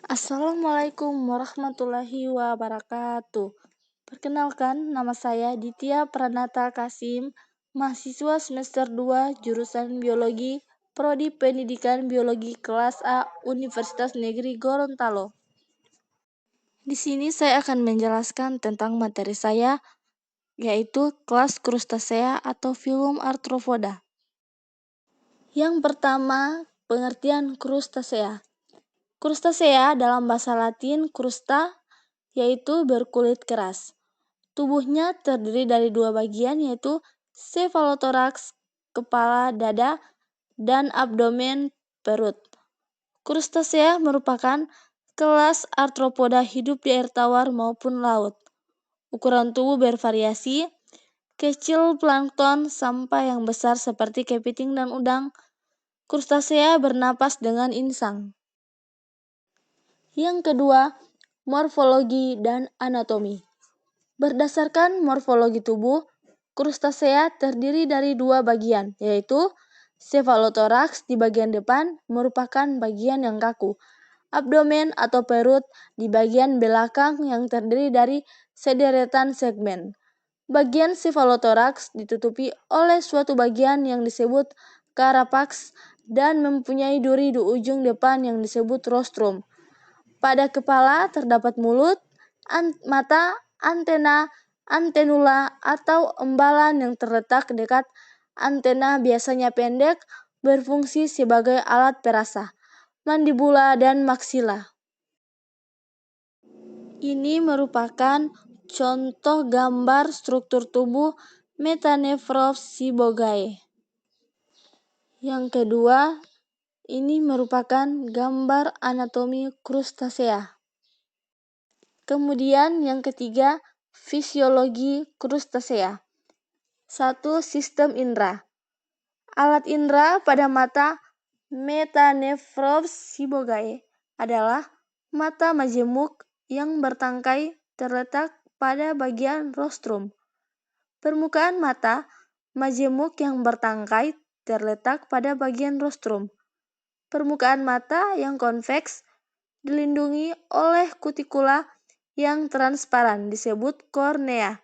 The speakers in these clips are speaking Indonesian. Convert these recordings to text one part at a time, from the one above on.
Assalamualaikum warahmatullahi wabarakatuh. Perkenalkan, nama saya Ditya Pranata Kasim, mahasiswa semester 2 jurusan Biologi, Prodi Pendidikan Biologi kelas A Universitas Negeri Gorontalo. Di sini saya akan menjelaskan tentang materi saya, yaitu kelas Crustacea atau Phylum Arthropoda. Yang pertama, pengertian Crustacea. Crustacea dalam bahasa Latin crusta, yaitu berkulit keras. Tubuhnya terdiri dari dua bagian, yaitu cephalothorax, kepala, dada, dan abdomen, perut. Crustacea merupakan kelas arthropoda hidup di air tawar maupun laut. Ukuran tubuh bervariasi, kecil plankton sampai yang besar seperti kepiting dan udang. Crustacea bernapas dengan insang. Yang kedua, morfologi dan anatomi. Berdasarkan morfologi tubuh, Crustacea terdiri dari dua bagian, yaitu cephalothorax di bagian depan merupakan bagian yang kaku, abdomen atau perut di bagian belakang yang terdiri dari sederetan segmen. Bagian cephalothorax ditutupi oleh suatu bagian yang disebut carapax dan mempunyai duri di ujung depan yang disebut rostrum. Pada kepala terdapat mulut, mata, antena, antenula atau embalan yang terletak dekat antena biasanya pendek, berfungsi sebagai alat perasa, mandibula dan maksila. Ini merupakan contoh gambar struktur tubuh Metanephrops sibogae. Yang kedua, ini merupakan gambar anatomi Crustacea. Kemudian yang ketiga, fisiologi Crustacea. 1. Sistem indera. Alat indera pada mata Metanephrops sibogae adalah mata majemuk yang bertangkai terletak pada bagian rostrum. Permukaan mata majemuk yang bertangkai terletak pada bagian rostrum. Permukaan mata yang konveks dilindungi oleh kutikula yang transparan disebut kornea.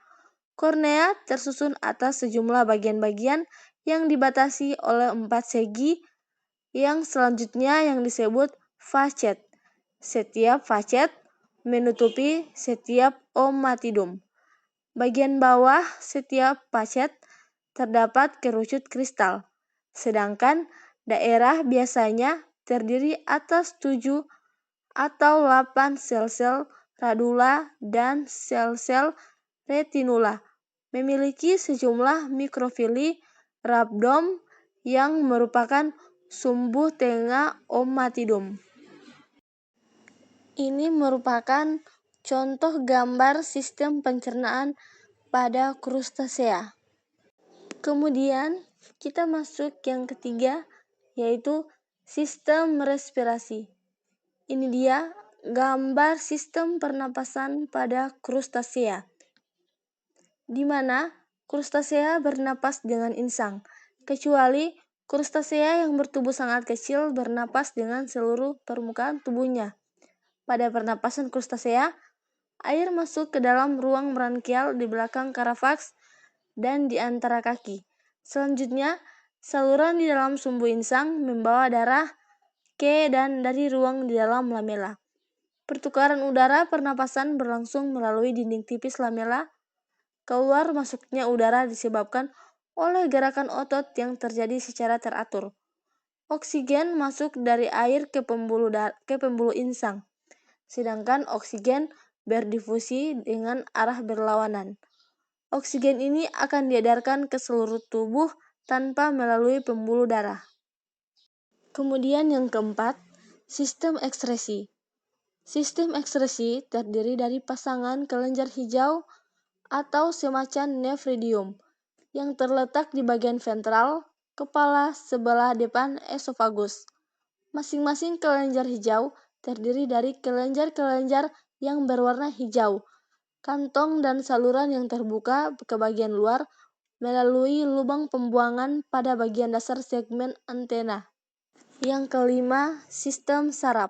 Kornea tersusun atas sejumlah bagian-bagian yang dibatasi oleh 4 segi yang selanjutnya yang disebut facet. Setiap facet menutupi setiap omatidum. Bagian bawah setiap facet terdapat kerucut kristal, sedangkan daerah biasanya terdiri atas 7 atau 8 sel-sel radula dan sel-sel retinula, memiliki sejumlah mikrofili rhabdom yang merupakan sumbu tengah omatidum. Ini merupakan contoh gambar sistem pencernaan pada Crustacea. Kemudian kita masuk yang ketiga, yaitu sistem respirasi. Ini dia gambar sistem pernapasan pada Crustacea, di mana Crustacea bernapas dengan insang, kecuali Crustacea yang bertubuh sangat kecil bernapas dengan seluruh permukaan tubuhnya. Pada pernapasan Crustacea, air masuk ke dalam ruang brankial di belakang carapax dan di antara kaki. Selanjutnya, saluran di dalam sumbu insang membawa darah ke dan dari ruang di dalam lamela. Pertukaran udara pernapasan berlangsung melalui dinding tipis lamela. Keluar masuknya udara disebabkan oleh gerakan otot yang terjadi secara teratur. Oksigen masuk dari air ke pembuluh insang, sedangkan oksigen berdifusi dengan arah berlawanan. Oksigen ini akan diedarkan ke seluruh tubuh tanpa melalui pembuluh darah. Kemudian yang keempat, sistem ekskresi. Sistem ekskresi terdiri dari pasangan kelenjar hijau atau semacam nephridium yang terletak di bagian ventral kepala sebelah depan esofagus. Masing-masing kelenjar hijau terdiri dari kelenjar-kelenjar yang berwarna hijau, kantong dan saluran yang terbuka ke bagian luar melalui lubang pembuangan pada bagian dasar segmen antena. Yang kelima, sistem saraf.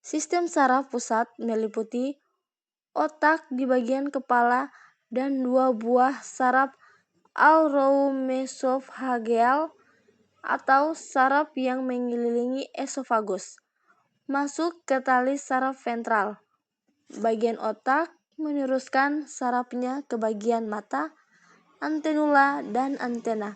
Sistem saraf pusat meliputi otak di bagian kepala dan 2 buah saraf auromesofageal atau saraf yang mengelilingi esofagus, masuk ke tali saraf ventral. Bagian otak meneruskan sarafnya ke bagian mata, antenula, dan antena.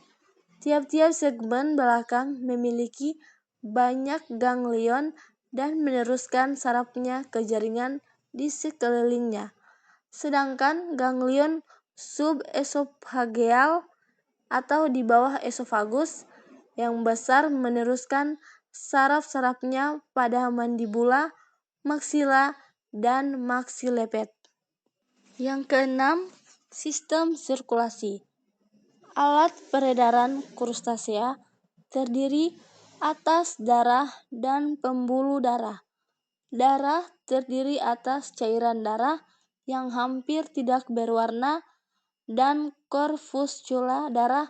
Tiap-tiap segmen belakang memiliki banyak ganglion dan meneruskan sarafnya ke jaringan di sekelilingnya. Sedangkan ganglion subesofageal atau di bawah esofagus yang besar meneruskan saraf-sarafnya pada mandibula, maksila, dan maksilepet. Yang keenam, sistem sirkulasi. Alat peredaran krustasea terdiri atas darah dan pembuluh darah. Darah terdiri atas cairan darah yang hampir tidak berwarna dan korpuskula darah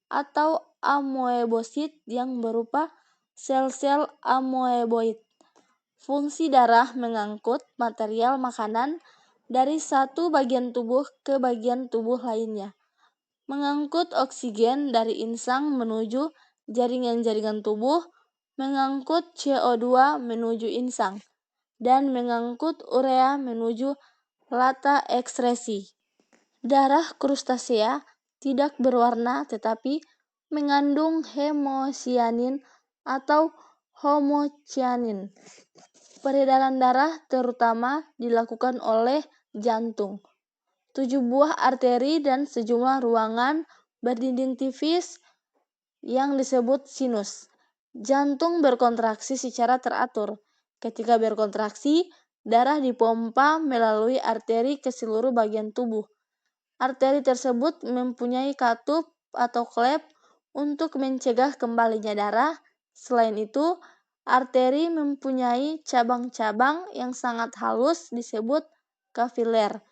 atau amoebosit yang berupa sel-sel amoeboid. Fungsi darah mengangkut material makanan dari satu bagian tubuh ke bagian tubuh lainnya, mengangkut oksigen dari insang menuju jaringan-jaringan tubuh, mengangkut CO2 menuju insang, dan mengangkut urea menuju lata ekskresi. Darah krustasea tidak berwarna tetapi mengandung hemosianin atau homocianin. Peredaran darah terutama dilakukan oleh jantung, 7 buah arteri dan sejumlah ruangan berdinding tipis yang disebut sinus. Jantung berkontraksi secara teratur. Ketika berkontraksi, darah dipompa melalui arteri ke seluruh bagian tubuh. Arteri tersebut mempunyai katup atau klep untuk mencegah kembalinya darah. Selain itu, arteri mempunyai cabang-cabang yang sangat halus disebut kapiler,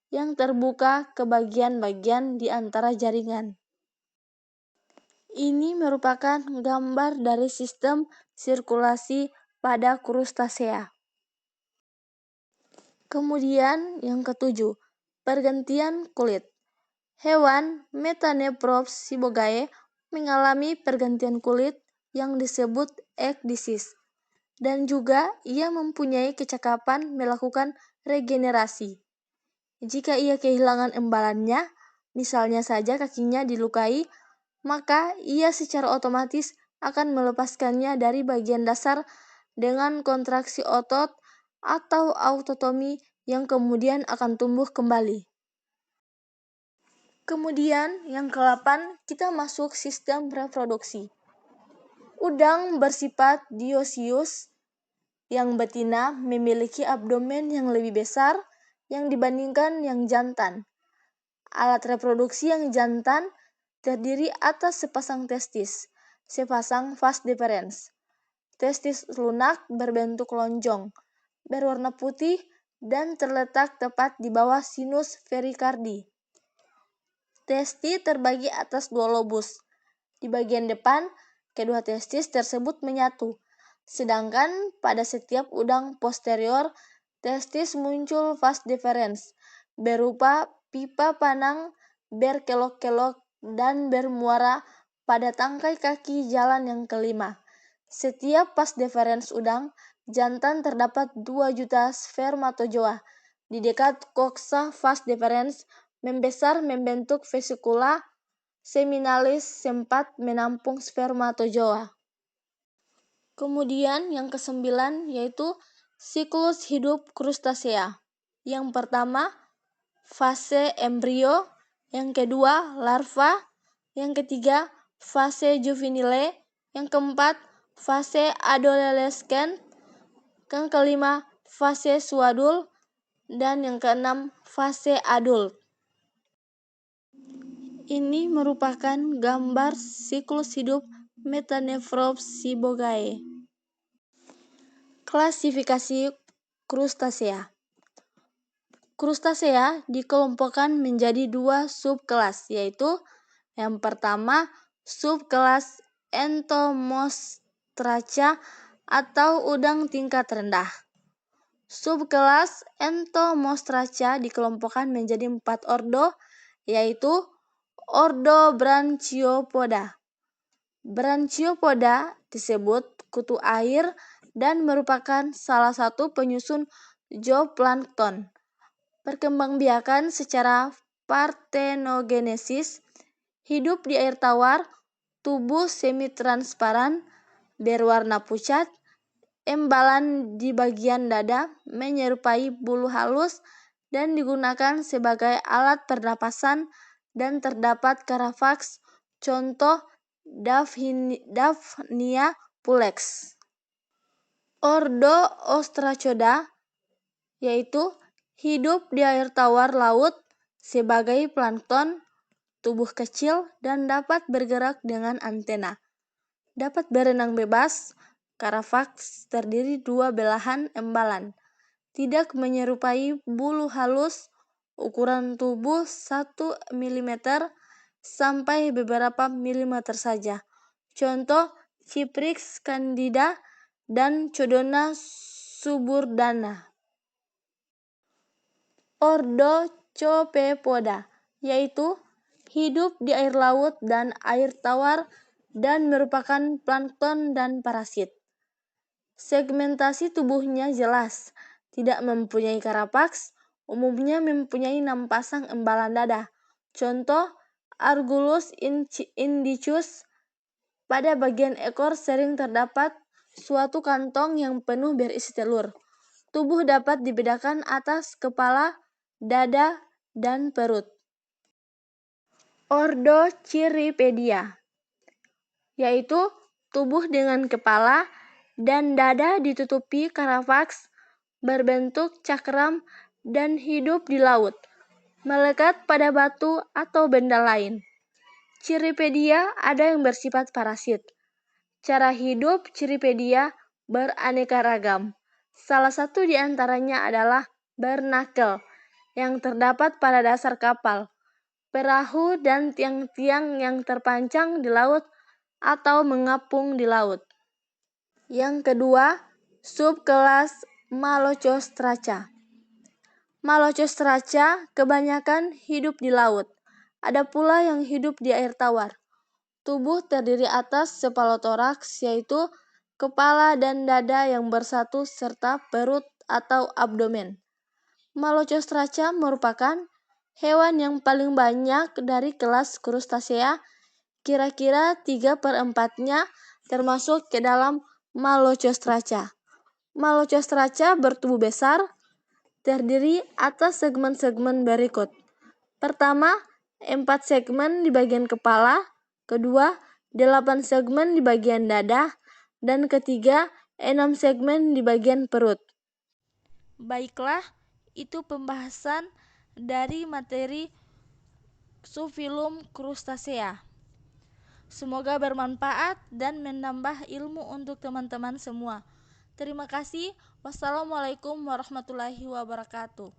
yang terbuka ke bagian-bagian di antara jaringan. Ini merupakan gambar dari sistem sirkulasi pada krustasea. Kemudian yang ketujuh, pergantian kulit. Hewan Metanephrops sibogae mengalami pergantian kulit yang disebut ekdisis, dan juga ia mempunyai kecakapan melakukan regenerasi. Jika ia kehilangan embalannya, misalnya saja kakinya dilukai, maka ia secara otomatis akan melepaskannya dari bagian dasar dengan kontraksi otot atau autotomi yang kemudian akan tumbuh kembali. Kemudian yang ke-8, kita masuk sistem reproduksi. Udang bersifat dioecious yang betina memiliki abdomen yang lebih besar yang dibandingkan yang jantan. Alat reproduksi yang jantan terdiri atas sepasang testis, sepasang vas deferens. Testis lunak berbentuk lonjong, berwarna putih, dan terletak tepat di bawah sinus perikardi. Testis terbagi atas 2 lobus. Di bagian depan, kedua testis tersebut menyatu. Sedangkan pada setiap udang posterior, testis muncul vas deferens berupa pipa panang berkelok-kelok dan bermuara pada tangkai kaki jalan yang kelima. Setiap vas deferens udang jantan terdapat 2 juta spermatozoa. Di dekat koksa vas deferens membesar membentuk vesikula seminalis sempat menampung spermatozoa. Kemudian yang ke-9 yaitu siklus hidup krustasea. Yang pertama, fase embrio, yang kedua, larva, yang ketiga, fase juvenile, yang keempat, fase adolescent, yang kelima, fase suadul, dan yang keenam, fase adult. Ini merupakan gambar siklus hidup Metanephrops sibogae. Klasifikasi krustasea. Krustasea dikelompokkan menjadi 2 subkelas, yaitu yang pertama subkelas Entomostraca atau udang tingkat rendah. Subkelas Entomostraca dikelompokkan menjadi 4 ordo, yaitu ordo Branchiopoda. Branchiopoda disebut kutu air dan merupakan salah satu penyusun zooplankton. Perkembangbiakan secara partenogenesis, hidup di air tawar, tubuh semi-transparan, berwarna pucat, embalan di bagian dada menyerupai bulu halus dan digunakan sebagai alat pernapasan, dan terdapat Caravage, contoh Daphnia pulex. Ordo Ostracoda yaitu hidup di air tawar laut sebagai plankton, tubuh kecil dan dapat bergerak dengan antena. Dapat berenang bebas. Caravage terdiri 2 belahan embalan. Tidak menyerupai bulu halus, ukuran tubuh 1 mm sampai beberapa milimeter saja. Contoh Cyprix candida dan Chordona suburdana. Ordo Copepoda yaitu hidup di air laut dan air tawar dan merupakan plankton dan parasit. Segmentasi tubuhnya jelas, tidak mempunyai Caravage, umumnya mempunyai 6 pasang embalan dada. Contoh Argulus indicus. Pada bagian ekor sering terdapat suatu kantong yang penuh berisi telur. Tubuh dapat dibedakan atas kepala, dada, dan perut. Ordo Cirripedia yaitu tubuh dengan kepala dan dada ditutupi Caravage, berbentuk cakram dan hidup di laut, melekat pada batu atau benda lain. Cirripedia ada yang bersifat parasit. Cara hidup Cirripedia beraneka ragam. Salah satu di antaranya adalah barnacle yang terdapat pada dasar kapal, perahu dan tiang-tiang yang terpancang di laut atau mengapung di laut. Yang kedua, subkelas Malocostraca. Malocostraca kebanyakan hidup di laut. Ada pula yang hidup di air tawar. Tubuh terdiri atas cephalothorax yaitu kepala dan dada yang bersatu serta perut atau abdomen. Malocostraca merupakan hewan yang paling banyak dari kelas Crustacea, kira-kira 3/4-nya termasuk ke dalam Malocostraca. Malocostraca bertubuh besar, terdiri atas segmen-segmen berikut. Pertama, 4 segmen di bagian kepala, kedua, 8 segmen di bagian dada, dan ketiga, 6 segmen di bagian perut. Baiklah, itu pembahasan dari materi subfilum Crustacea. Semoga bermanfaat dan menambah ilmu untuk teman-teman semua. Terima kasih. Wassalamualaikum warahmatullahi wabarakatuh.